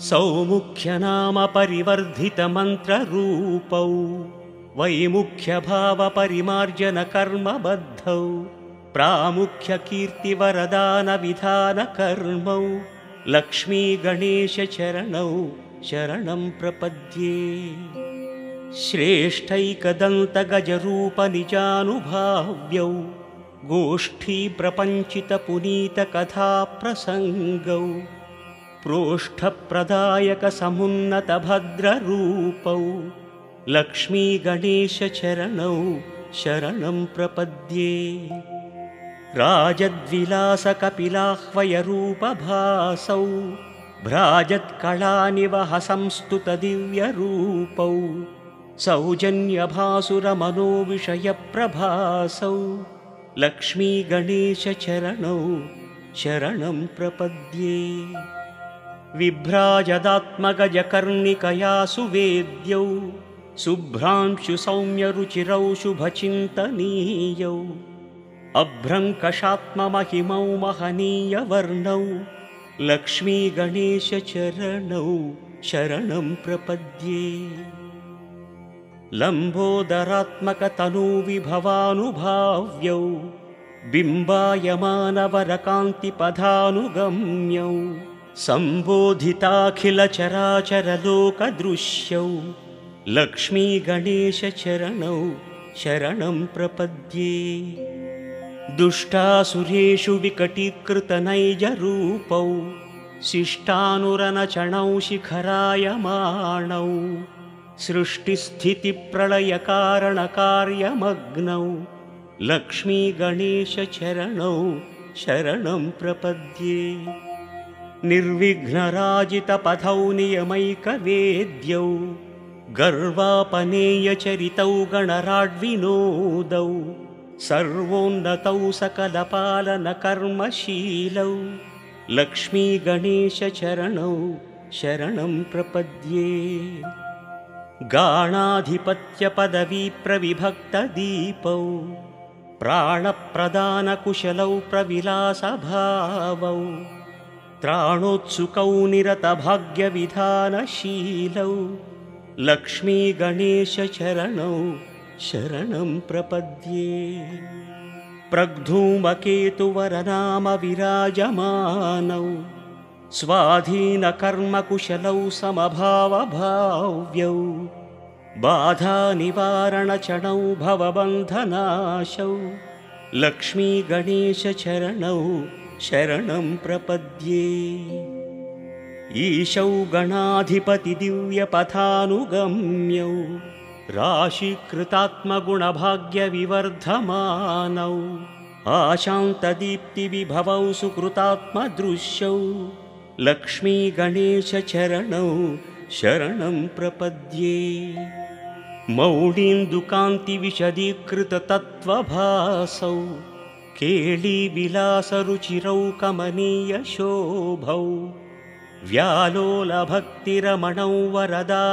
सौमुख्यनाम परिवर्धितमन्त्ररूपौ वैमुख्यभावपरिमार्जनकर्मबद्धौ प्रामुख्यकीर्तिवरदानविधानकर्मौ लक्ष्मीगणेशचरणौ शरणं प्रपद्ये। श्रेष्ठैकदन्तगजरूपनिजानुभाव्यौ गोष्ठीप्रपञ्चितपुनीतकथाप्रसङ्गौ प्रोष्ठप्रदायकसमुन्नतभद्ररूपौ लक्ष्मीगणेशचरणौ शरणं प्रपद्ये। राजद्विलासकपिलाह्वयरूपभासौ भ्राजत्कलानिवहसंस्तुतदिव्यरूपौ सौजन्यभासुरमनोविषयप्रभासौ लक्ष्मीगणेशचरणौ शरणं प्रपद्ये। विभ्राजदात्मगजकर्णिकया सुवेद्यौ शुभ्रांशुसौम्यरुचिरौ शुभचिन्तनीयौ अभ्रङ्कषात्ममहिमौ महनीयवर्णौ लक्ष्मीगणेशचरणौ शरणं प्रपद्ये। लम्बोदरात्मकतनूविभवानुभाव्यौ बिम्बायमानवरकान्तिपदानुगम्यौ सम्बोधिताखिलचराचरलोकदृश्यौ लक्ष्मीगणेशचरणौ शरणं प्रपद्ये। दुष्टासुरेषु विकटीकृतनैजरूपौ शिष्टानुरनचणौ शिखरायमाणौ सृष्टिस्थितिप्रलयकारणकार्यमग्नौ लक्ष्मीगणेशचरणौ शरणं प्रपद्ये। निर्विघ्नराजितपथौ नियमैकवेद्यौ गर्वापनेयचरितौ गणराड्विनोदौ सर्वोन्नतौ सकलपालनकर्मशीलौ लक्ष्मीगणेशचरणौ शरणं प्रपद्ये। गाणाधिपत्यपदवीप्रविभक्तदीपौ प्राणप्रदानकुशलौ प्रविलासभावौ त्राणोत्सुकौ निरतभाग्यविधानशीलौ लक्ष्मीगणेशचरणौ शरणं प्रपद्ये। प्रग्धूमकेतुवरनामविराजमानौ स्वाधीनकर्मकुशलौ समभावभाव्यौ बाधानिवारणचरणौ भवबन्धनाशौ लक्ष्मीगणेशचरणौ शरणं प्रपद्ये। ईशौ गणाधिपतिदिव्यपथानुगम्यौ राशीकृतात्मगुणभाग्यविवर्धमानौ आशान्तदीप्तिविभवौ सुकृतात्मदृश्यौ लक्ष्मीगणेशचरणौ शरणं प्रपद्ये। मौळीन्दुकान्तिविशदीकृततत्त्वभासौ केळीविलासरुचिरौ कमनीयशोभौ व्यालोलभक्तिरमणौ वरदा